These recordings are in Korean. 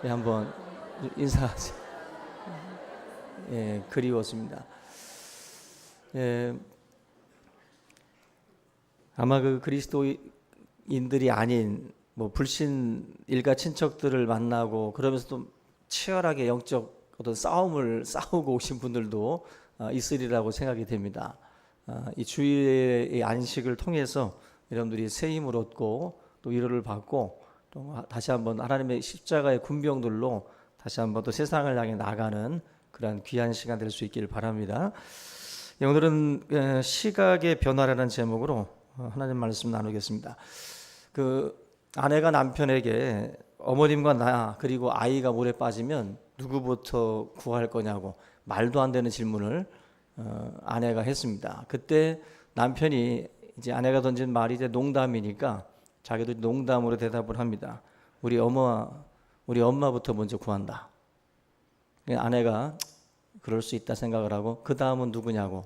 한번 인사하세요. 예, 그리웠습니다. 예, 아마 그 그리스도인들이 아닌 뭐 불신 일가 친척들을 만나고 그러면서 또 치열하게 영적 어떤 싸움을 싸우고 오신 분들도 있으리라고 생각이 됩니다. 이 주일의 안식을 통해서 여러분들이 새 힘을 얻고 또 위로를 받고 또 다시 한번 하나님의 십자가의 군병들로 다시 한번 또 세상을 향해 나가는 그러한 귀한 시간 될 수 있기를 바랍니다. 오늘은 시각의 변화라는 제목으로 하나님 말씀 나누겠습니다. 그 아내가 남편에게 어머님과 나 그리고 아이가 물에 빠지면 누구부터 구할 거냐고 말도 안 되는 질문을 아내가 했습니다. 그때 남편이 이제 아내가 던진 말이 이제 농담이니까 자기도 농담으로 대답을 합니다. 우리 엄마부터 먼저 구한다. 아내가 그럴 수 있다 생각을 하고 그 다음은 누구냐고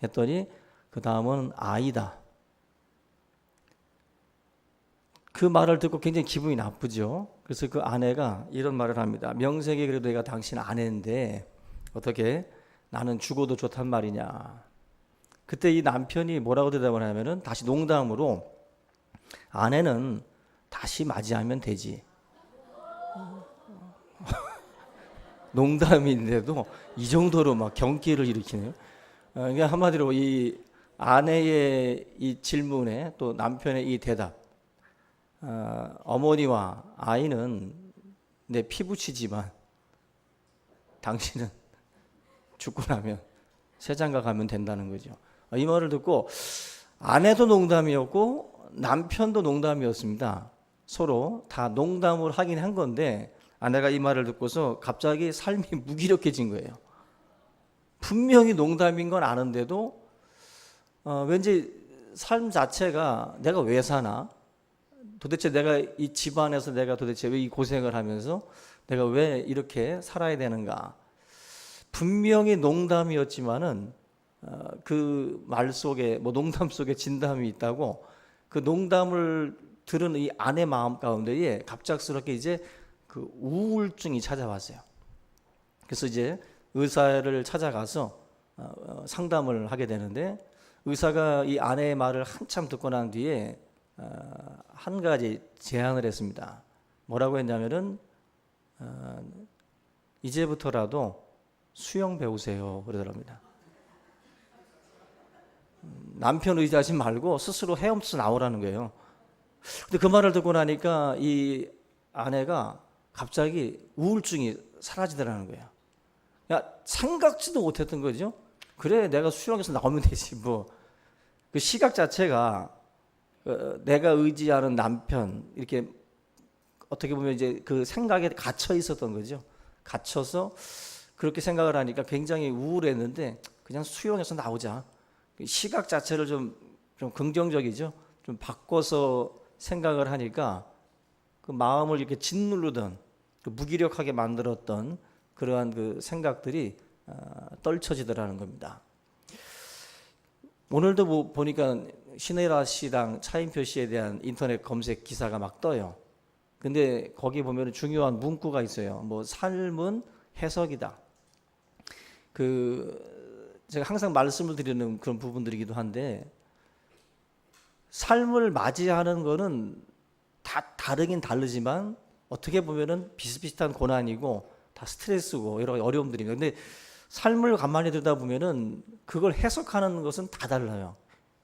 했더니 그 다음은 아이다. 그 말을 듣고 굉장히 기분이 나쁘죠. 그래서 그 아내가 이런 말을 합니다. 명색이 그래도 내가 당신 아내인데 어떻게 나는 죽어도 좋단 말이냐. 그때 이 남편이 뭐라고 대답을 하냐면은 다시 농담으로 아내는 다시 맞이하면 되지. 농담인데도 이 정도로 막 경기를 일으키네요. 그러니까 한마디로 이 아내의 이 질문에 또 남편의 이 대답, 어머니와 아이는 내 피부치지만 당신은 죽고 나면 새장가 가면 된다는 거죠. 이 말을 듣고 아내도 농담이었고 남편도 농담이었습니다. 서로 다 농담을 하긴 한 건데 아내가 이 말을 듣고서 갑자기 삶이 무기력해진 거예요. 분명히 농담인 건 아는데도 왠지 삶 자체가 내가 왜 사나? 도대체 내가 이 집안에서 내가 도대체 왜 이 고생을 하면서 내가 왜 이렇게 살아야 되는가? 분명히 농담이었지만은 그 말 속에 뭐 농담 속에 진담이 있다고 그 농담을 들은 이 아내 마음 가운데에 갑작스럽게 이제 그 우울증이 찾아왔어요. 그래서 이제 의사를 찾아가서 상담을 하게 되는데 의사가 이 아내의 말을 한참 듣고 난 뒤에 한 가지 제안을 했습니다. 뭐라고 했냐면은 이제부터라도 수영 배우세요 그러더랍니다. 남편 의지하지 말고 스스로 헤엄쳐 나오라는 거예요. 근데 그 말을 듣고 나니까 이 아내가 갑자기 우울증이 사라지더라는 거예요. 야, 생각지도 못했던 거죠. 그래, 내가 수영에서 나오면 되지 뭐. 그 시각 자체가 내가 의지하는 남편 이렇게 어떻게 보면 이제 그 생각에 갇혀 있었던 거죠. 갇혀서 그렇게 생각을 하니까 굉장히 우울했는데 그냥 수영에서 나오자. 시각 자체를 좀 긍정적이죠. 좀 바꿔서 생각을 하니까 그 마음을 이렇게 짓누르던 그 무기력하게 만들었던 그러한 그 생각들이 떨쳐지더라는 겁니다. 오늘도 보니까 신혜라 씨랑 차인표 씨에 대한 인터넷 검색 기사가 막 떠요. 근데 거기 보면 중요한 문구가 있어요. 뭐 삶은 해석이다. 제가 항상 말씀을 드리는 그런 부분들이기도 한데 삶을 맞이하는 거는 다 다르긴 다르지만 어떻게 보면은 비슷비슷한 고난이고 다 스트레스고 여러 가지 어려움들입니다. 근데 삶을 가만히 들여다보면은 그걸 해석하는 것은 다 달라요.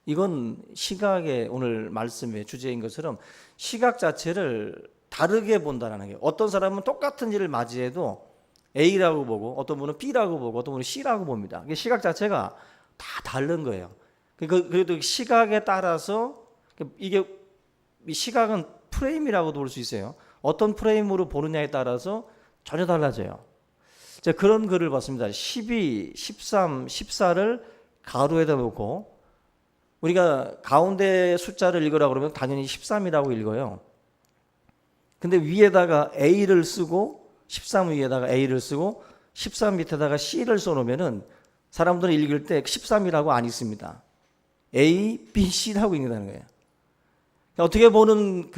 이건 시각의 오늘 말씀의 주제인 것처럼 시각 자체를 다르게 본다는 거예요. 어떤 사람은 똑같은 일을 맞이해도 A라고 보고 어떤 분은 B라고 보고 어떤 분은 C라고 봅니다. 시각 자체가 다 다른 거예요. 그래도 시각에 따라서 이게 시각은 프레임이라고도 볼 수 있어요. 어떤 프레임으로 보느냐에 따라서 전혀 달라져요. 제가 그런 글을 봤습니다. 12, 13, 14를 가로에다 놓고 우리가 가운데 숫자를 읽으라고 그러면 당연히 13이라고 읽어요. 근데 위에다가 A를 쓰고 13 위에다가 A를 쓰고 13 밑에다가 C를 써놓으면은 사람들은 읽을 때 13이라고 안 읽습니다. A, B, C라고 읽는다는 거예요. 어떻게 보는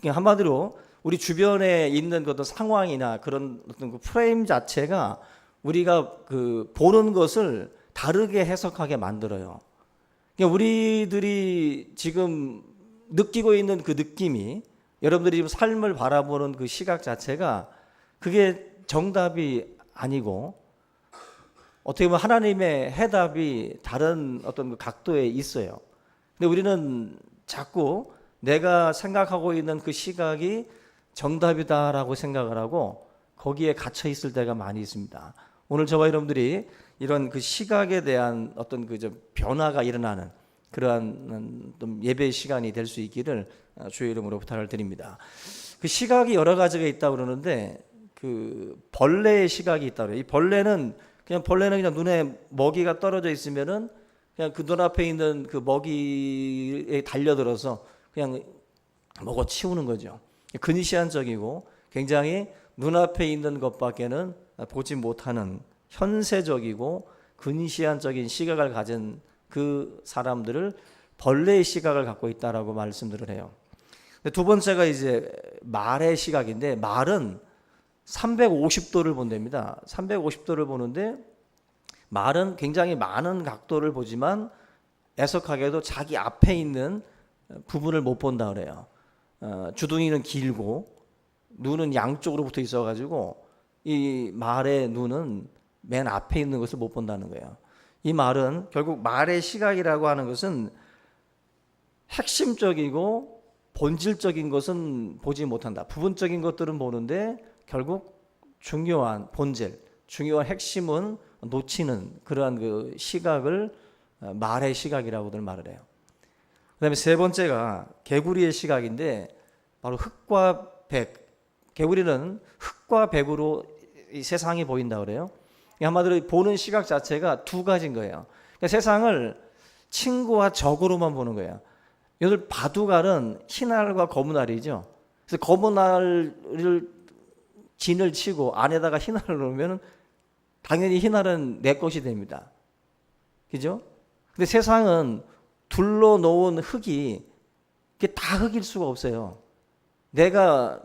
한마디로 우리 주변에 있는 어떤 상황이나 그런 어떤 그 프레임 자체가 우리가 그 보는 것을 다르게 해석하게 만들어요. 그러니까 우리들이 지금 느끼고 있는 그 느낌이, 여러분들이 지금 삶을 바라보는 그 시각 자체가 그게 정답이 아니고 어떻게 보면 하나님의 해답이 다른 어떤 그 각도에 있어요. 근데 우리는 자꾸 내가 생각하고 있는 그 시각이 정답이다라고 생각을 하고 거기에 갇혀 있을 때가 많이 있습니다. 오늘 저와 여러분들이 이런 그 시각에 대한 어떤 그 변화가 일어나는 그러한 예배 시간이 될 수 있기를 주의 이름으로 부탁을 드립니다. 그 시각이 여러 가지가 있다고 그러는데 그 벌레의 시각이 있다고 그래요. 이 벌레는 그냥 눈에 먹이가 떨어져 있으면은 그냥 그 눈앞에 있는 그 먹이에 달려들어서 그냥 먹어 치우는 거죠. 근시안적이고 굉장히 눈앞에 있는 것밖에는 보지 못하는 현세적이고 근시안적인 시각을 가진 그 사람들을 벌레의 시각을 갖고 있다라고 말씀들을 해요. 두 번째가 이제 말의 시각인데, 말은 350도를 본답니다. 350도를 보는데 말은 굉장히 많은 각도를 보지만 애석하게도 자기 앞에 있는 부분을 못 본다 그래요. 주둥이는 길고 눈은 양쪽으로 붙어 있어가지고 이 말의 눈은 맨 앞에 있는 것을 못 본다는 거예요. 이 말은 결국 말의 시각이라고 하는 것은 핵심적이고 본질적인 것은 보지 못한다. 부분적인 것들은 보는데 결국 중요한 본질, 중요한 핵심은 놓치는 그러한 그 시각을 말의 시각이라고들 말을 해요. 그다음에 세 번째가 개구리의 시각인데 바로 흙과 백. 개구리는 흙과 백으로 이 세상이 보인다 그래요. 한마디로 보는 시각 자체가 두 가지인 거예요. 그러니까 세상을 친구와 적으로만 보는 거예요. 여기서 바둑알은 흰 알과 검은 알이죠. 그래서 검은 알을 진을 치고 안에다가 흰 알을 넣으면 당연히 흰 알은 내 것이 됩니다. 그죠? 근데 세상은 둘러 놓은 흙이 그게 다 흙일 수가 없어요. 내가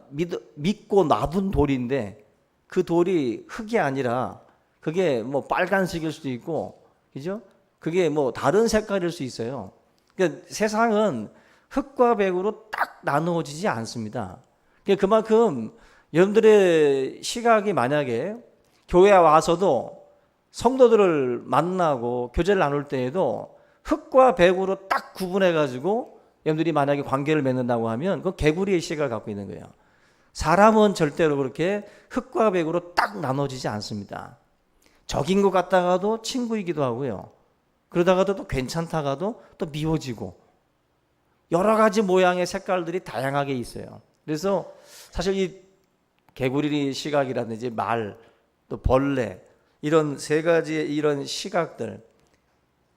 믿고 놔둔 돌인데 그 돌이 흙이 아니라 그게 뭐 빨간색일 수도 있고, 그죠? 그게 뭐 다른 색깔일 수 있어요. 그러니까 세상은 흙과 백으로 딱 나누어지지 않습니다. 그러니까 그만큼 여러분들의 시각이 만약에 교회에 와서도 성도들을 만나고 교제를 나눌 때에도 흙과 백으로 딱 구분해 가지고 여러분들이 만약에 관계를 맺는다고 하면 그건 개구리의 시각을 갖고 있는 거예요. 사람은 절대로 그렇게 흙과 백으로 딱 나눠지지 않습니다. 적인 것 같다가도 친구이기도 하고요. 그러다가도 또 괜찮다가도 또 미워지고 여러 가지 모양의 색깔들이 다양하게 있어요. 그래서 사실 이 개구리 시각이라든지 말, 또 벌레, 이런 세 가지의 이런 시각들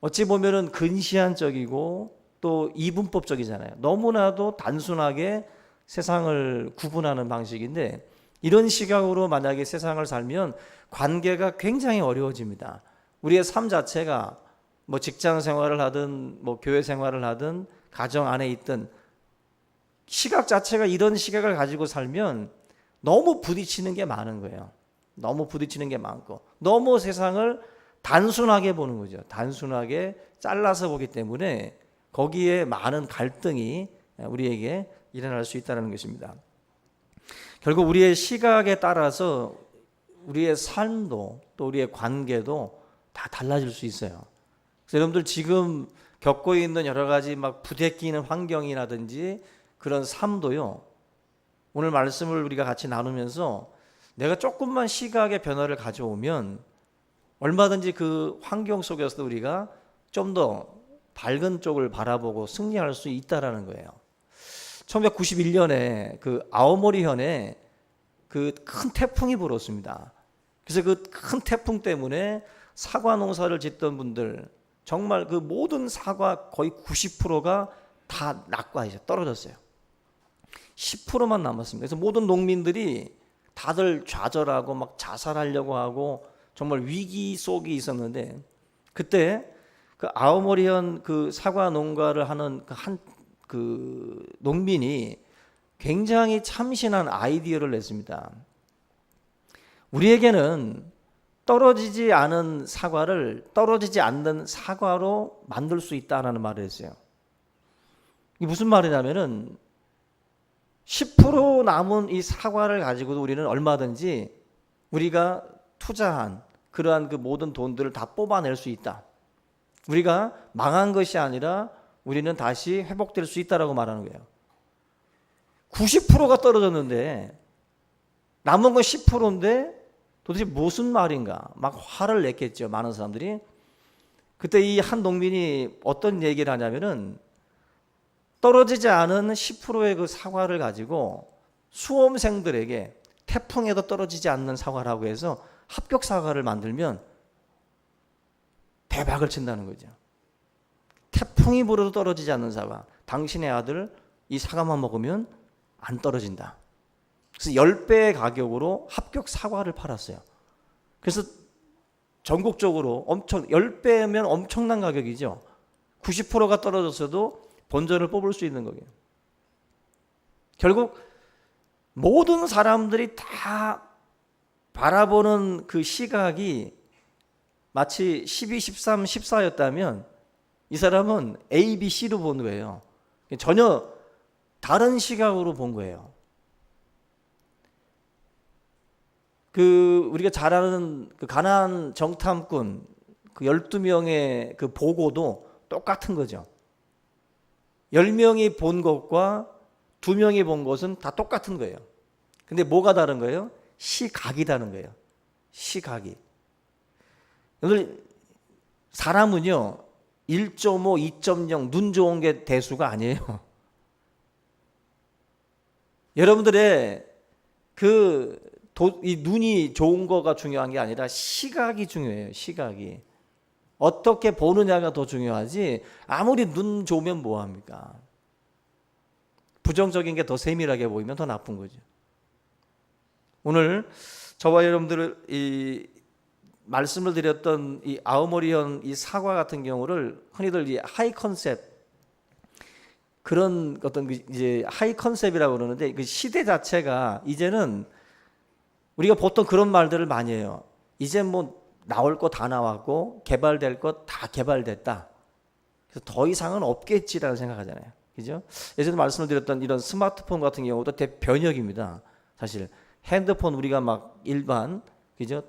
어찌 보면은 근시안적이고 또 이분법적이잖아요. 너무나도 단순하게 세상을 구분하는 방식인데 이런 시각으로 만약에 세상을 살면 관계가 굉장히 어려워집니다. 우리의 삶 자체가 뭐 직장 생활을 하든 뭐 교회 생활을 하든 가정 안에 있든 시각 자체가 이런 시각을 가지고 살면 너무 부딪히는 게 많은 거예요. 너무 부딪히는 게 많고 너무 세상을 단순하게 보는 거죠. 단순하게 잘라서 보기 때문에 거기에 많은 갈등이 우리에게 일어날 수 있다는 것입니다. 결국 우리의 시각에 따라서 우리의 삶도 또 우리의 관계도 다 달라질 수 있어요. 그래서 여러분들 지금 겪고 있는 여러 가지 막 부대끼는 환경이라든지 그런 삶도요. 오늘 말씀을 우리가 같이 나누면서 내가 조금만 시각의 변화를 가져오면 얼마든지 그 환경 속에서도 우리가 좀 더 밝은 쪽을 바라보고 승리할 수 있다라는 거예요. 1991년에 그 아오모리현에 그 큰 태풍이 불었습니다. 그래서 그 큰 태풍 때문에 사과 농사를 짓던 분들 정말 그 모든 사과 거의 90%가 다 낙과해서 떨어졌어요. 10%만 남았습니다. 그래서 모든 농민들이 다들 좌절하고 막 자살하려고 하고 정말 위기 속에 있었는데 그때 그 아오모리현 그 사과 농가를 하는 그 농민이 굉장히 참신한 아이디어를 냈습니다. 우리에게는 떨어지지 않은 사과를 떨어지지 않는 사과로 만들 수 있다라는 말을 했어요. 이게 무슨 말이냐면은 10% 남은 이 사과를 가지고도 우리는 얼마든지 우리가 투자한 그러한 그 모든 돈들을 다 뽑아낼 수 있다. 우리가 망한 것이 아니라 우리는 다시 회복될 수 있다라고 말하는 거예요. 90%가 떨어졌는데 남은 건 10%인데 도대체 무슨 말인가? 막 화를 냈겠죠. 많은 사람들이. 그때 이 한 농민이 어떤 얘기를 하냐면은 떨어지지 않은 10%의 그 사과를 가지고 수험생들에게 태풍에도 떨어지지 않는 사과라고 해서 합격 사과를 만들면 대박을 친다는 거죠. 태풍이 불어도 떨어지지 않는 사과. 당신의 아들 이 사과만 먹으면 안 떨어진다. 그래서 10배의 가격으로 합격 사과를 팔았어요. 그래서 전국적으로 10배면 엄청난 가격이죠. 90%가 떨어졌어도 본전을 뽑을 수 있는 거예요. 결국 모든 사람들이 다 바라보는 그 시각이 마치 12, 13, 14였다면 이 사람은 A, B, C로 본 거예요. 전혀 다른 시각으로 본 거예요. 우리가 잘 아는 그 가나안 정탐꾼 그 12명의 그 보고도 똑같은 거죠. 10명이 본 것과 2명이 본 것은 다 똑같은 거예요. 근데 뭐가 다른 거예요? 시각이 다른 거예요. 시각이. 오늘 사람은요 1.5, 2.0 눈 좋은 게 대수가 아니에요. 여러분들의 이 눈이 좋은 거가 중요한 게 아니라 시각이 중요해요. 시각이. 어떻게 보느냐가 더 중요하지 아무리 눈 좋으면 뭐합니까? 부정적인 게 더 세밀하게 보이면 더 나쁜 거죠. 오늘 저와 여러분들 이 말씀을 드렸던 이 아오모리현 이 사과 같은 경우를 흔히들 이 하이 컨셉 그런 어떤 이제 하이 컨셉이라고 그러는데 그 시대 자체가 이제는 우리가 보통 그런 말들을 많이 해요. 이제 뭐 나올 거 다 나왔고 개발될 거 다 개발됐다. 그래서 더 이상은 없겠지라고 생각하잖아요. 그죠? 예전에 말씀을 드렸던 이런 스마트폰 같은 경우도 대변혁입니다. 사실 핸드폰 우리가 막 일반 그죠?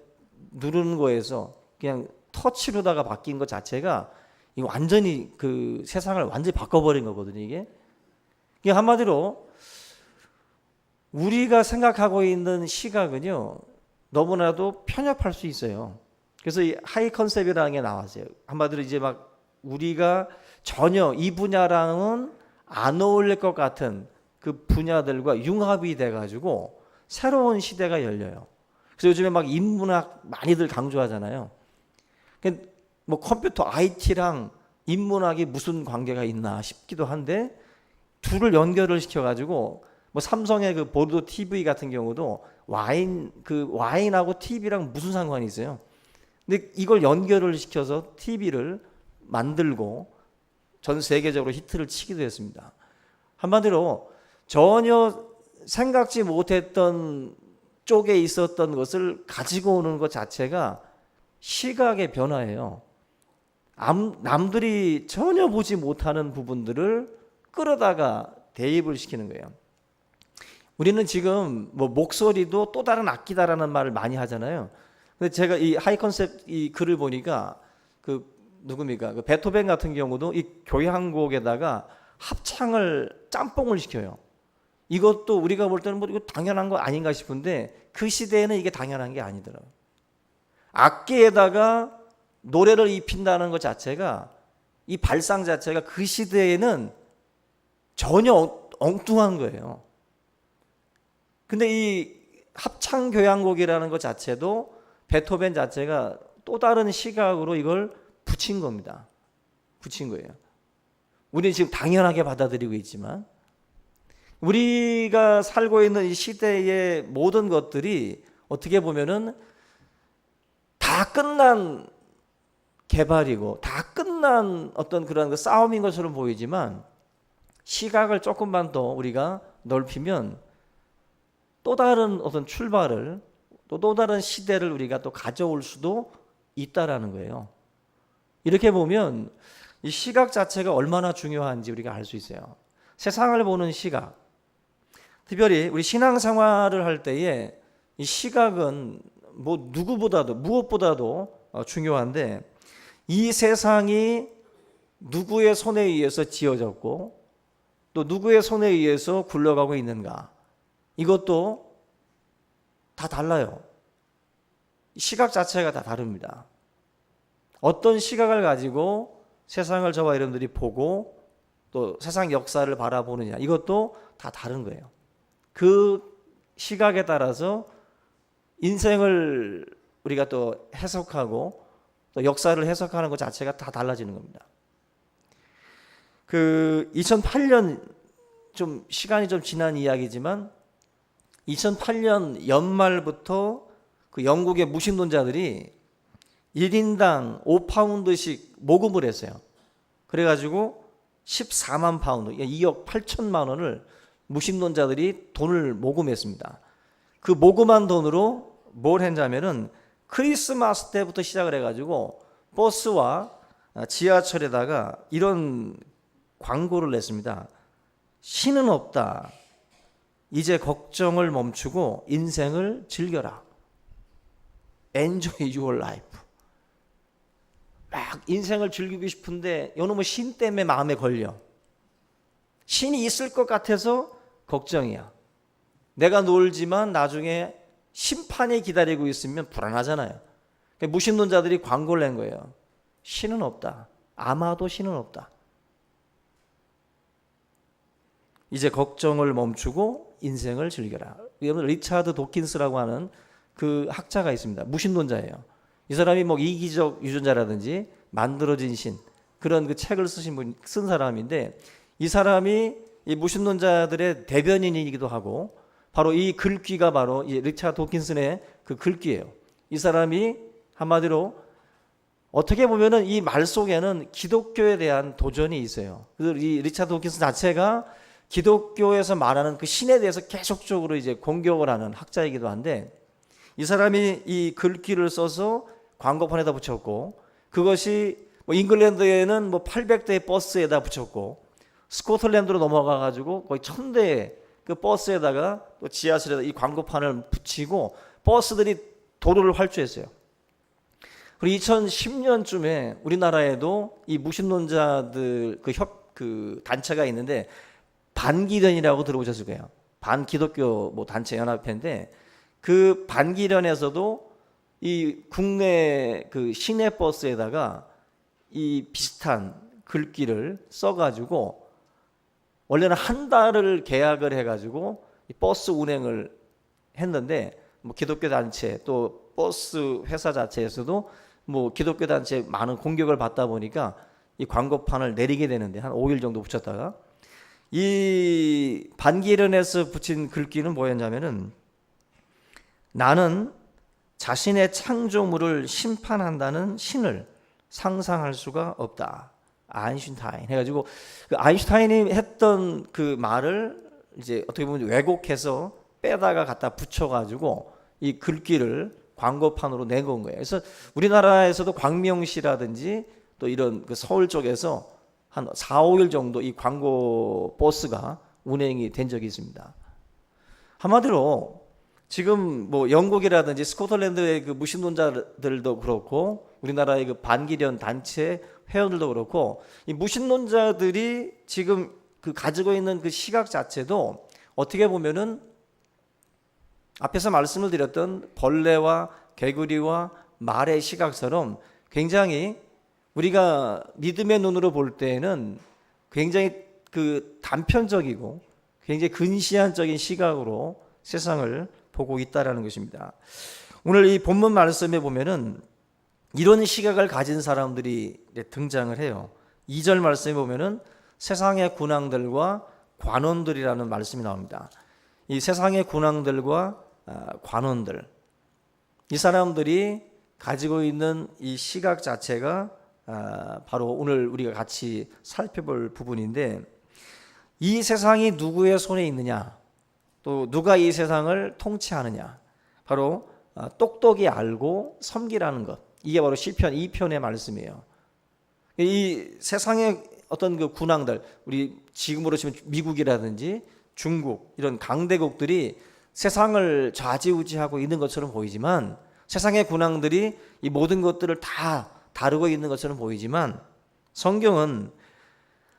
누르는 거에서 그냥 터치로다가 바뀐 것 자체가 이거 완전히 그 세상을 완전히 바꿔버린 거거든요. 이게 한마디로 우리가 생각하고 있는 시각은요 너무나도 편협할 수 있어요. 그래서 이 하이 컨셉이라는 게 나왔어요. 한마디로 이제 막 우리가 전혀 이 분야랑은 안 어울릴 것 같은 그 분야들과 융합이 돼가지고 새로운 시대가 열려요. 그래서 요즘에 막 인문학 많이들 강조하잖아요. 뭐 컴퓨터 IT랑 인문학이 무슨 관계가 있나 싶기도 한데 둘을 연결을 시켜가지고 뭐 삼성의 그 보르도 TV 같은 경우도 와인하고 TV랑 무슨 상관이 있어요? 근데 이걸 연결을 시켜서 TV를 만들고 전 세계적으로 히트를 치기도 했습니다. 한마디로 전혀 생각지 못했던 쪽에 있었던 것을 가지고 오는 것 자체가 시각의 변화예요. 남들이 전혀 보지 못하는 부분들을 끌어다가 대입을 시키는 거예요. 우리는 지금 뭐 목소리도 또 다른 악기다라는 말을 많이 하잖아요. 근데 제가 이 하이 컨셉 이 글을 보니까 누굽니까? 그 베토벤 같은 경우도 이 교향곡에다가 합창을 짬뽕을 시켜요. 이것도 우리가 볼 때는 뭐 이거 당연한 거 아닌가 싶은데 그 시대에는 이게 당연한 게 아니더라고요. 악기에다가 노래를 입힌다는 것 자체가 이 발상 자체가 그 시대에는 전혀 엉뚱한 거예요. 근데 이 합창 교향곡이라는 것 자체도 베토벤 자체가 또 다른 시각으로 이걸 붙인 겁니다. 붙인 거예요. 우리는 지금 당연하게 받아들이고 있지만 우리가 살고 있는 이 시대의 모든 것들이 어떻게 보면은 다 끝난 개발이고 다 끝난 어떤 그런 싸움인 것처럼 보이지만 시각을 조금만 더 우리가 넓히면 또 다른 어떤 출발을 또 다른 시대를 우리가 또 가져올 수도 있다라는 거예요. 이렇게 보면 이 시각 자체가 얼마나 중요한지 우리가 알 수 있어요. 세상을 보는 시각, 특별히 우리 신앙생활을 할 때에 이 시각은 뭐 누구보다도 무엇보다도 중요한데, 이 세상이 누구의 손에 의해서 지어졌고 또 누구의 손에 의해서 굴러가고 있는가, 이것도 다 달라요. 시각 자체가 다 다릅니다. 어떤 시각을 가지고 세상을 저와 여러분들이 보고 또 세상 역사를 바라보느냐, 이것도 다 다른 거예요. 그 시각에 따라서 인생을 우리가 또 해석하고 또 역사를 해석하는 것 자체가 다 달라지는 겁니다. 2008년, 좀 시간이 좀 지난 이야기지만 2008년 연말부터 그 영국의 무신론자들이 1인당 5파운드씩 모금을 했어요. 그래가지고 14만 파운드, 2억 8천만 원을 무신론자들이 돈을 모금했습니다. 그 모금한 돈으로 뭘 했냐면은 크리스마스 때부터 시작을 해가지고 버스와 지하철에다가 이런 광고를 냈습니다. 신은 없다. 이제 걱정을 멈추고 인생을 즐겨라. Enjoy your life. 막 인생을 즐기고 싶은데 요놈의 신 때문에 마음에 걸려. 신이 있을 것 같아서 걱정이야. 내가 놀지만 나중에 심판이 기다리고 있으면 불안하잖아요. 무신론자들이 광고를 낸 거예요. 신은 없다. 아마도 신은 없다. 이제 걱정을 멈추고 인생을 즐겨라. 여러분, 리차드 도킨스라고 하는 그 학자가 있습니다. 무신론자예요. 이 사람이 뭐 이기적 유전자라든지 만들어진 신, 그런 그 책을 쓴 사람인데, 이 사람이 이 무신론자들의 대변인이기도 하고, 바로 이 글귀가 바로 이 리차드 도킨슨의 그 글귀예요. 이 사람이 한마디로 어떻게 보면은 이 말 속에는 기독교에 대한 도전이 있어요. 그래서 이 리차드 도킨슨 자체가 기독교에서 말하는 그 신에 대해서 계속적으로 이제 공격을 하는 학자이기도 한데, 이 사람이 이 글귀를 써서 광고판에다 붙였고, 그것이 뭐 잉글랜드에는 뭐 800대의 버스에다 붙였고, 스코틀랜드로 넘어가 가지고 거의 1000대의 그 버스에다가 또 지하철에다 이 광고판을 붙이고 버스들이 도로를 활주했어요. 그리고 2010년쯤에 우리나라에도 이 무신론자들 그 단체가 있는데, 반기련이라고 들어보셨을 거예요. 반기독교 뭐 단체 연합회인데, 그 반기련에서도 이 국내 그 시내 버스에다가 이 비슷한 글귀를 써가지고, 원래는 한 달을 계약을 해가지고 이 버스 운행을 했는데, 뭐 기독교 단체 또 버스 회사 자체에서도 뭐 기독교 단체 많은 공격을 받다 보니까 이 광고판을 내리게 되는데, 한 5일 정도 붙였다가, 이 반기련에서 붙인 글귀는 뭐였냐면은, 나는 자신의 창조물을 심판한다는 신을 상상할 수가 없다. 아인슈타인 해가지고, 그 아인슈타인이 했던 그 말을 이제 어떻게 보면 왜곡해서 빼다가 갖다 붙여가지고 이 글귀를 광고판으로 내건 거예요. 그래서 우리나라에서도 광명시라든지 또 이런 그 서울 쪽에서 한 4, 5일 정도 이 광고 버스가 운행이 된 적이 있습니다. 한마디로 지금 뭐 영국이라든지 스코틀랜드의 그 무신론자들도 그렇고, 우리나라의 그 반기련 단체 회원들도 그렇고, 이 무신론자들이 지금 그 가지고 있는 그 시각 자체도 어떻게 보면은 앞에서 말씀을 드렸던 벌레와 개구리와 말의 시각처럼 굉장히 우리가 믿음의 눈으로 볼 때에는 굉장히 그 단편적이고 굉장히 근시안적인 시각으로 세상을 보고 있다라는 것입니다. 오늘 이 본문 말씀에 보면은 이런 시각을 가진 사람들이 등장을 해요. 2절 말씀에 보면은 세상의 군왕들과 관원들이라는 말씀이 나옵니다. 이 세상의 군왕들과 관원들, 이 사람들이 가지고 있는 이 시각 자체가 바로 오늘 우리가 같이 살펴볼 부분인데, 이 세상이 누구의 손에 있느냐, 또 누가 이 세상을 통치하느냐, 바로 똑똑히 알고 섬기라는 것. 이게 바로 시편 2편의 말씀이에요. 이 세상의 어떤 그 군왕들, 우리 지금으로 치면 미국이라든지 중국 이런 강대국들이 세상을 좌지우지하고 있는 것처럼 보이지만, 세상의 군왕들이 이 모든 것들을 다 다루고 있는 것처럼 보이지만, 성경은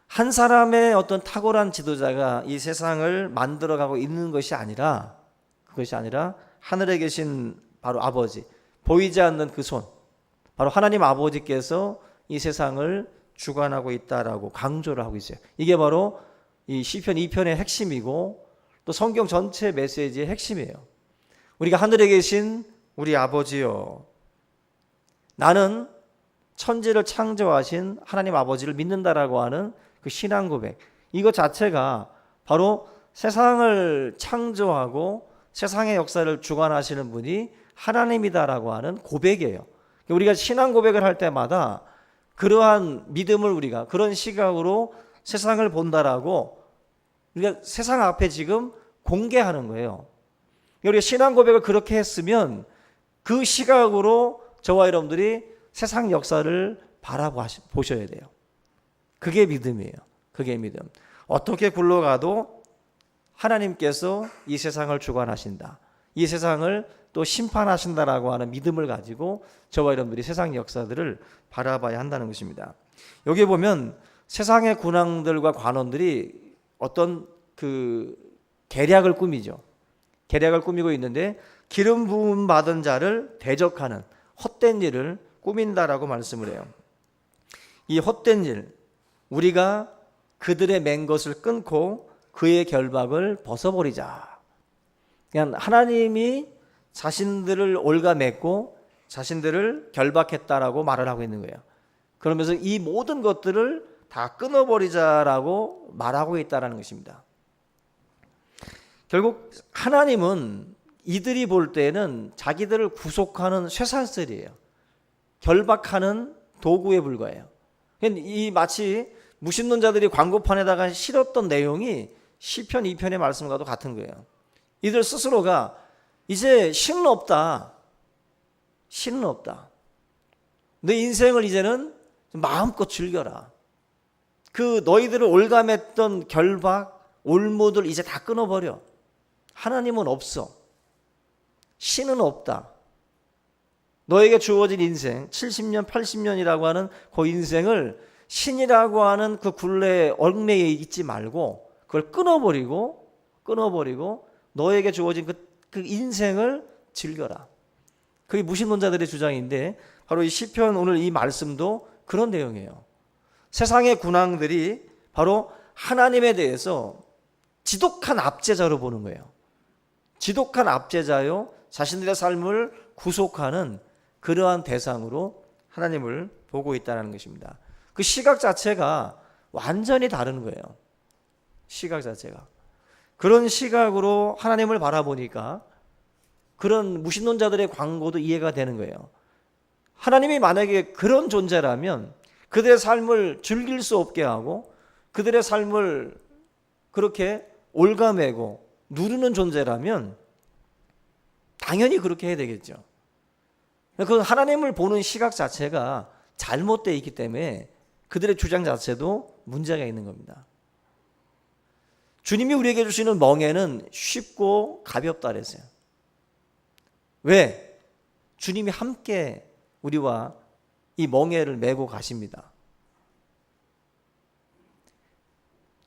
한 사람의 어떤 탁월한 지도자가 이 세상을 만들어가고 있는 것이 아니라, 그것이 아니라 하늘에 계신 바로 아버지, 보이지 않는 그 손, 바로 하나님 아버지께서 이 세상을 주관하고 있다라고 강조를 하고 있어요. 이게 바로 이 시편 2편의 핵심이고 또 성경 전체 메시지의 핵심이에요. 우리가 하늘에 계신 우리 아버지요, 나는 천지를 창조하신 하나님 아버지를 믿는다라고 하는 그 신앙 고백, 이것 자체가 바로 세상을 창조하고 세상의 역사를 주관하시는 분이 하나님이다라고 하는 고백이에요. 우리가 신앙 고백을 할 때마다 그러한 믿음을, 우리가 그런 시각으로 세상을 본다라고 우리가 세상 앞에 지금 공개하는 거예요. 우리가 신앙 고백을 그렇게 했으면 그 시각으로 저와 여러분들이 세상 역사를 바라보셔야 돼요. 그게 믿음이에요. 그게 믿음. 어떻게 굴러가도 하나님께서 이 세상을 주관하신다, 이 세상을 또 심판하신다라고 하는 믿음을 가지고 저와 여러분들이 세상 역사들을 바라봐야 한다는 것입니다. 여기 보면 세상의 군왕들과 관원들이 어떤 그 계략을 꾸미죠. 계략을 꾸미고 있는데, 기름 부음 받은 자를 대적하는 헛된 일을 꾸민다라고 말씀을 해요. 이 헛된 일, 우리가 그들의 맨 것을 끊고 그의 결박을 벗어버리자. 그냥 하나님이 자신들을 올가맸고 자신들을 결박했다라고 말을 하고 있는 거예요. 그러면서 이 모든 것들을 다 끊어버리자라고 말하고 있다는 것입니다. 결국 하나님은 이들이 볼 때는 자기들을 구속하는 쇠살셀이에요. 결박하는 도구에 불과해요. 이 마치 무신론자들이 광고판에다가 실었던 내용이 시편 2편의 말씀과도 같은 거예요. 이들 스스로가 이제 신은 없다. 신은 없다. 내 인생을 이제는 마음껏 즐겨라. 그 너희들을 올감했던 결박, 올무들 이제 다 끊어버려. 하나님은 없어. 신은 없다. 너에게 주어진 인생 70년, 80년이라고 하는 그 인생을 신이라고 하는 그 굴레에 얽매여 있지 말고 그걸 끊어버리고 너에게 주어진 그 인생을 즐겨라. 그게 무신론자들의 주장인데, 바로 이 시편 오늘 이 말씀도 그런 내용이에요. 세상의 군왕들이 바로 하나님에 대해서 지독한 압제자로 보는 거예요. 지독한 압제자요, 자신들의 삶을 구속하는 그러한 대상으로 하나님을 보고 있다는 것입니다. 그 시각 자체가 완전히 다른 거예요. 시각 자체가. 그런 시각으로 하나님을 바라보니까 그런 무신론자들의 광고도 이해가 되는 거예요. 하나님이 만약에 그런 존재라면 그들의 삶을 즐길 수 없게 하고 그들의 삶을 그렇게 올가매고 누르는 존재라면 당연히 그렇게 해야 되겠죠. 그 하나님을 보는 시각 자체가 잘못되어 있기 때문에 그들의 주장 자체도 문제가 있는 겁니다. 주님이 우리에게 주시는 멍에는 쉽고 가볍다 그랬어요. 왜? 주님이 함께 우리와 이 멍에를 메고 가십니다.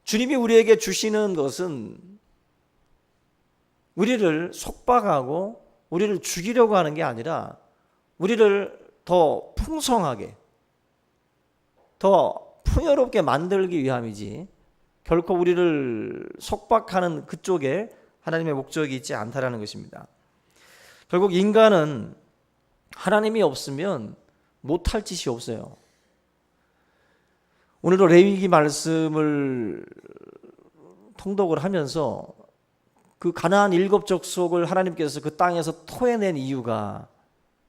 주님이 우리에게 주시는 것은 우리를 속박하고 우리를 죽이려고 하는 게 아니라 우리를 더 풍성하게, 더 풍요롭게 만들기 위함이지 결코 우리를 속박하는 그쪽에 하나님의 목적이 있지 않다라는 것입니다. 결국 인간은 하나님이 없으면 못할 짓이 없어요. 오늘도 레위기 말씀을 통독을 하면서 그 가나안 7 족속을 하나님께서 그 땅에서 토해낸 이유가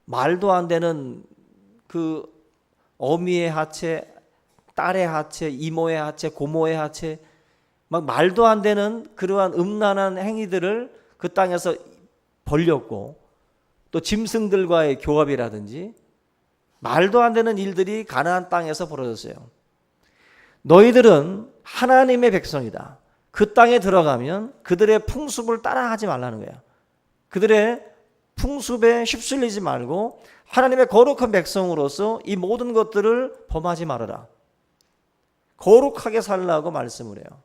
말도 안 되는 그 어미의 하체, 딸의 하체, 이모의 하체, 고모의 하체, 막 말도 안 되는 그러한 음란한 행위들을 그 땅에서 벌렸고, 또 짐승들과의 교합이라든지 말도 안 되는 일들이 가나안 땅에서 벌어졌어요. 너희들은 하나님의 백성이다. 그 땅에 들어가면 그들의 풍습을 따라하지 말라는 거야. 그들의 풍습에 휩쓸리지 말고 하나님의 거룩한 백성으로서 이 모든 것들을 범하지 말아라. 거룩하게 살라고 말씀을 해요.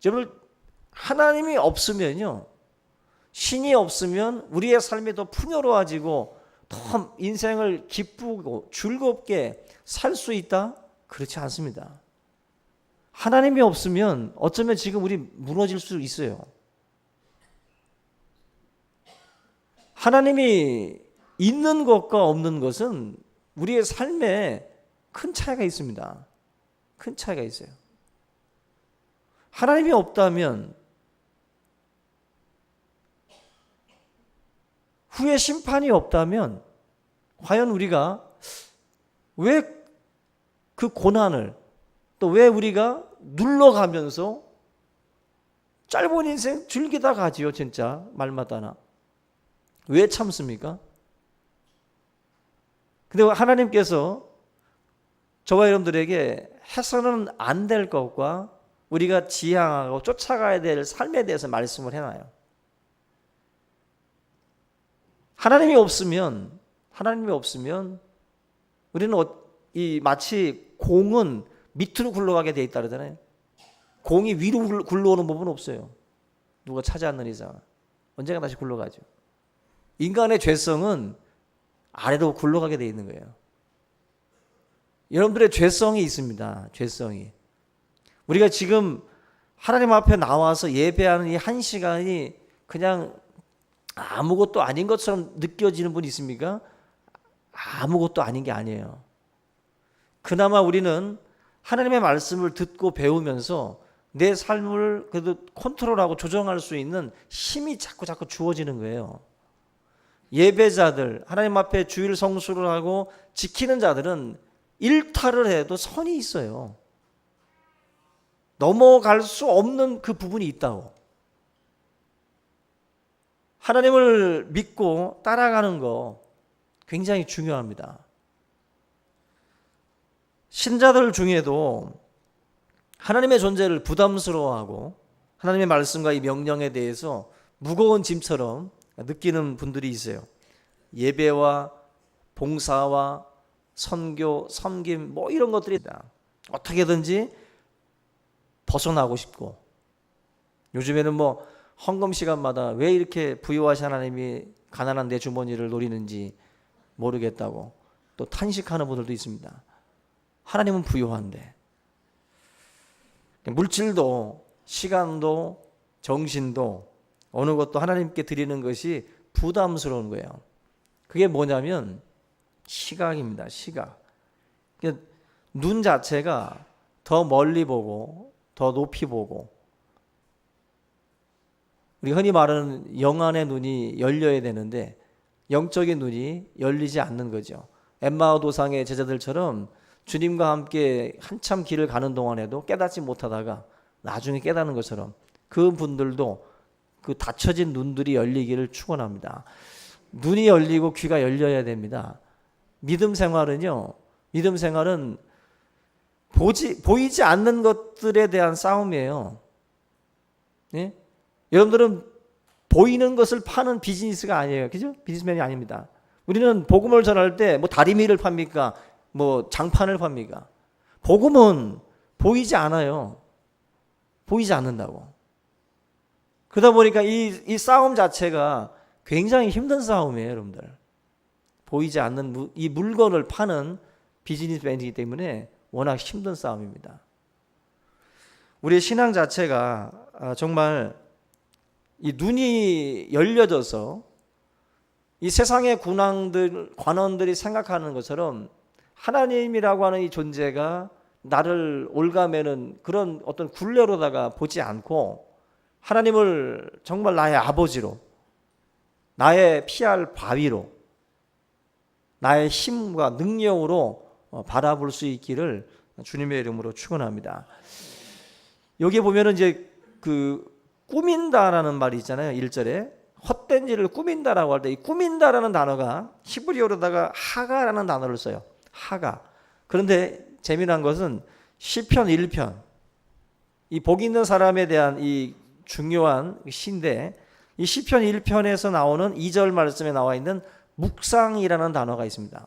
여러분, 하나님이 없으면요, 신이 없으면 우리의 삶이 더 풍요로워지고 더 인생을 기쁘고 즐겁게 살 수 있다? 그렇지 않습니다. 하나님이 없으면 어쩌면 지금 우리 무너질 수 있어요. 하나님이 있는 것과 없는 것은 우리의 삶에 큰 차이가 있습니다. 큰 차이가 있어요. 하나님이 없다면 후에 심판이 없다면 과연 우리가 왜 그 고난을, 또 왜 우리가 눌러가면서 짧은 인생 즐기다 가지요. 진짜 말마다나 왜 참습니까? 근데 하나님께서 저와 여러분들에게 해서는 안 될 것과 우리가 지향하고 쫓아가야 될 삶에 대해서 말씀을 해놔요. 하나님이 없으면 우리는 이 마치 공은 밑으로 굴러가게 돼 있다 그러잖아요. 공이 위로 굴러오는 법은 없어요. 누가 차지 않는 이상 언젠가 다시 굴러가죠. 인간의 죄성은 아래로 굴러가게 돼 있는 거예요. 여러분들의 죄성이 있습니다. 죄성이. 우리가 지금 하나님 앞에 나와서 예배하는 이 한 시간이 그냥 아무것도 아닌 것처럼 느껴지는 분 있습니까? 아무것도 아닌 게 아니에요. 그나마 우리는 하나님의 말씀을 듣고 배우면서 내 삶을 그래도 컨트롤하고 조정할 수 있는 힘이 자꾸 주어지는 거예요. 예배자들, 하나님 앞에 주일 성수를 하고 지키는 자들은 일탈을 해도 선이 있어요. 넘어갈 수 없는 그 부분이 있다고. 하나님을 믿고 따라가는 거 굉장히 중요합니다. 신자들 중에도 하나님의 존재를 부담스러워하고 하나님의 말씀과 이 명령에 대해서 무거운 짐처럼 느끼는 분들이 있어요. 예배와 봉사와 선교, 섬김 뭐 이런 것들이 어떻게든지 벗어나고 싶고, 요즘에는 뭐 헌금 시간마다 왜 이렇게 부유하신 하나님이 가난한 내 주머니를 노리는지 모르겠다고 또 탄식하는 분들도 있습니다. 하나님은 부유한데 물질도 시간도 정신도 어느 것도 하나님께 드리는 것이 부담스러운 거예요. 그게 뭐냐면 시각입니다. 시각. 눈 자체가 더 멀리 보고 더 높이 보고, 우리 흔히 말하는 영안의 눈이 열려야 되는데 영적인 눈이 열리지 않는 거죠. 엠마오 도상의 제자들처럼 주님과 함께 한참 길을 가는 동안에도 깨닫지 못하다가 나중에 깨닫는 것처럼 그 분들도 그 닫혀진 눈들이 열리기를 축원합니다. 눈이 열리고 귀가 열려야 됩니다. 믿음 생활은 보이지 않는 것들에 대한 싸움이에요. 예? 여러분들은 보이는 것을 파는 비즈니스가 아니에요. 그죠? 비즈니스맨이 아닙니다. 우리는 복음을 전할 때 뭐 다리미를 팝니까? 뭐 장판을 팝니까? 복음은 보이지 않아요. 보이지 않는다고. 그러다 보니까 이 싸움 자체가 굉장히 힘든 싸움이에요, 여러분들. 보이지 않는 이 물건을 파는 비즈니스맨이기 때문에 워낙 힘든 싸움입니다. 우리의 신앙 자체가 정말 이 눈이 열려져서 이 세상의 관원들이 생각하는 것처럼 하나님이라고 하는 이 존재가 나를 올가매는 그런 어떤 굴레로다가 보지 않고 하나님을 정말 나의 아버지로, 나의 피할 바위로, 나의 힘과 능력으로 바라볼 수 있기를 주님의 이름으로 축원합니다. 여기 보면은 이제 그 꾸민다라는 말이 있잖아요. 1절에 헛된 일을 꾸민다라고 할 때 이 꾸민다라는 단어가 히브리어로다가 하가라는 단어를 써요. 하가. 그런데 재미난 것은 시편 1편 이 복 있는 사람에 대한 이 중요한 시인데 이 시편 1편에서 나오는 2절 말씀에 나와 있는 묵상이라는 단어가 있습니다.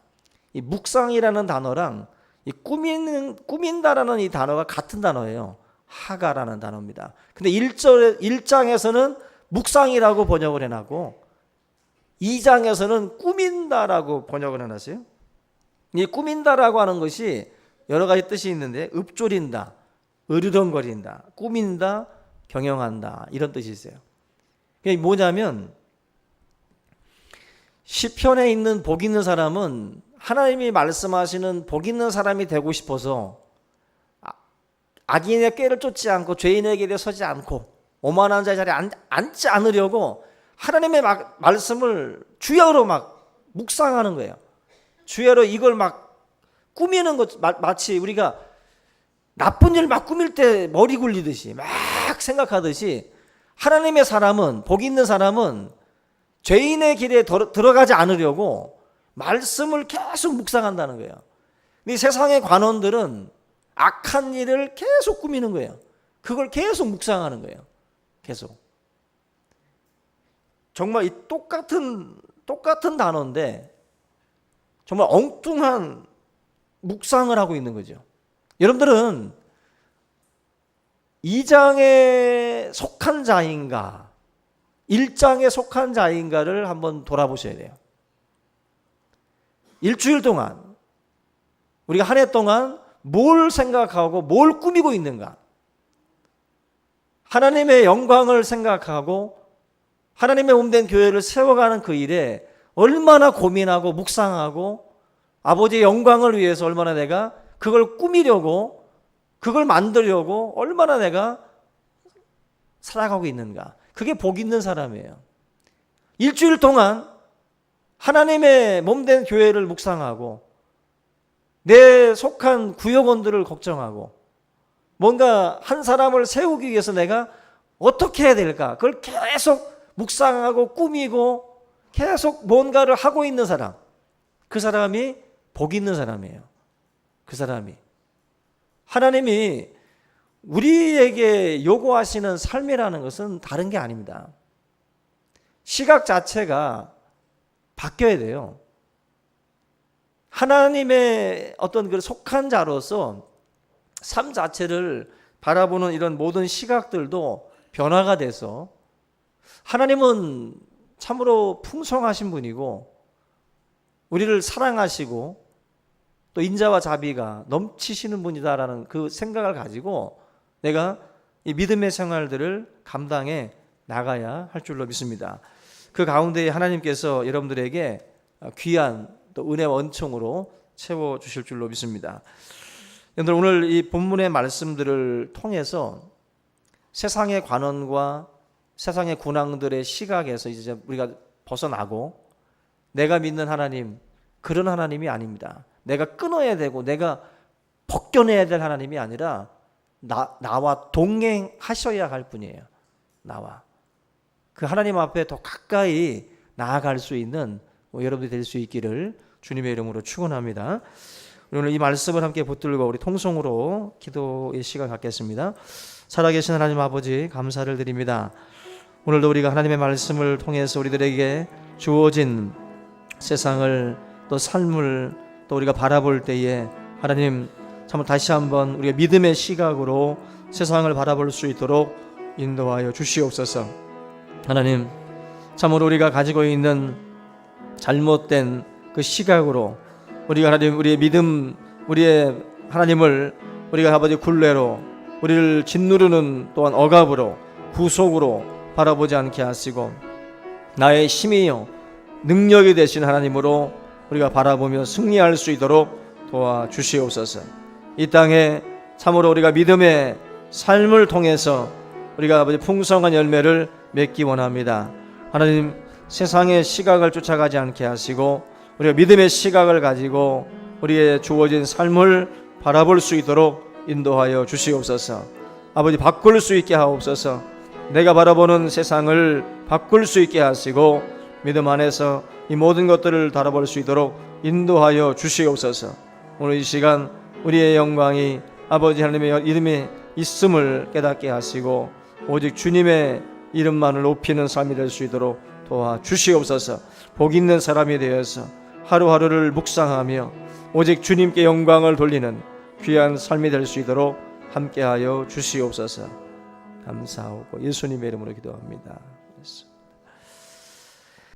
이 묵상이라는 단어랑 이 꾸민다라는 이 단어가 같은 단어예요. 하가라는 단어입니다. 근데 1장에서는 묵상이라고 번역을 해놨고 2장에서는 꾸민다라고 번역을 해놨어요. 이 꾸민다라고 하는 것이 여러 가지 뜻이 있는데 읊조린다, 으르렁거린다, 꾸민다, 경영한다 이런 뜻이 있어요. 이게 뭐냐면 시편에 있는 복 있는 사람은 하나님이 말씀하시는 복 있는 사람이 되고 싶어서 악인의 꾀를 쫓지 않고 죄인의 길에 서지 않고 오만한 자의 자리에 앉지 않으려고 하나님의 말씀을 주야로 막 묵상하는 거예요. 주야로 이걸 막 꾸미는 것, 마치 우리가 나쁜 일 막 꾸밀 때 머리 굴리듯이 막 생각하듯이 하나님의 사람은, 복 있는 사람은 죄인의 길에 들어가지 않으려고 말씀을 계속 묵상한다는 거예요. 이 세상의 관원들은 악한 일을 계속 꾸미는 거예요. 그걸 계속 묵상하는 거예요. 계속. 정말 이 똑같은 단어인데 정말 엉뚱한 묵상을 하고 있는 거죠. 여러분들은 2장에 속한 자인가 1장에 속한 자인가를 한번 돌아보셔야 돼요. 일주일 동안 우리가 한 해 동안 뭘 생각하고 뭘 꾸미고 있는가? 하나님의 영광을 생각하고 하나님의 몸된 교회를 세워가는 그 일에 얼마나 고민하고 묵상하고 아버지의 영광을 위해서 얼마나 내가 그걸 꾸미려고 그걸 만들려고 얼마나 내가 살아가고 있는가? 그게 복 있는 사람이에요. 일주일 동안 하나님의 몸된 교회를 묵상하고 내 속한 구역원들을 걱정하고 뭔가 한 사람을 세우기 위해서 내가 어떻게 해야 될까? 그걸 계속 묵상하고 꾸미고 계속 뭔가를 하고 있는 사람, 그 사람이 복 있는 사람이에요. 그 사람이 하나님이 우리에게 요구하시는 삶이라는 것은 다른 게 아닙니다. 시각 자체가 바뀌어야 돼요. 하나님의 어떤 그 속한 자로서 삶 자체를 바라보는 이런 모든 시각들도 변화가 돼서 하나님은 참으로 풍성하신 분이고 우리를 사랑하시고 또 인자와 자비가 넘치시는 분이다라는 그 생각을 가지고 내가 이 믿음의 생활들을 감당해 나가야 할 줄로 믿습니다. 그 가운데 하나님께서 여러분들에게 귀한 또 은혜와 은총으로 채워주실 줄로 믿습니다. 여러분들 오늘 이 본문의 말씀들을 통해서 세상의 관원과 세상의 군왕들의 시각에서 이제 우리가 벗어나고 내가 믿는 하나님 그런 하나님이 아닙니다. 내가 끊어야 되고 내가 벗겨내야 될 하나님이 아니라 나와 동행하셔야 할 분이에요. 나와 그 하나님 앞에 더 가까이 나아갈 수 있는 여러분들이 될 수 있기를 주님의 이름으로 축원합니다. 오늘 이 말씀을 함께 붙들고 우리 통성으로 기도의 시간 갖겠습니다. 살아계신 하나님 아버지 감사를 드립니다. 오늘도 우리가 하나님의 말씀을 통해서 우리들에게 주어진 세상을 또 삶을 또 우리가 바라볼 때에 하나님 참 다시 한번 우리가 믿음의 시각으로 세상을 바라볼 수 있도록 인도하여 주시옵소서. 하나님 참으로 우리가 가지고 있는 잘못된 그 시각으로 우리가 하나님 우리의 믿음 우리의 하나님을 우리가 아버지 굴레로 우리를 짓누르는 또한 억압으로 구속으로 바라보지 않게 하시고 나의 힘이요 능력이 되신 하나님으로 우리가 바라보며 승리할 수 있도록 도와주시옵소서. 이 땅에 참으로 우리가 믿음의 삶을 통해서 우리가 아버지 풍성한 열매를 맺기 원합니다. 하나님 세상의 시각을 쫓아가지 않게 하시고 우리가 믿음의 시각을 가지고 우리의 주어진 삶을 바라볼 수 있도록 인도하여 주시옵소서. 아버지 바꿀 수 있게 하옵소서. 내가 바라보는 세상을 바꿀 수 있게 하시고 믿음 안에서 이 모든 것들을 바라볼 수 있도록 인도하여 주시옵소서. 오늘 이 시간 우리의 영광이 아버지 하나님의 이름에 있음을 깨닫게 하시고 오직 주님의 이름만을 높이는 삶이 될 수 있도록 도와주시옵소서. 복 있는 사람이 되어서 하루하루를 묵상하며 오직 주님께 영광을 돌리는 귀한 삶이 될 수 있도록 함께하여 주시옵소서. 감사하고 예수님의 이름으로 기도합니다.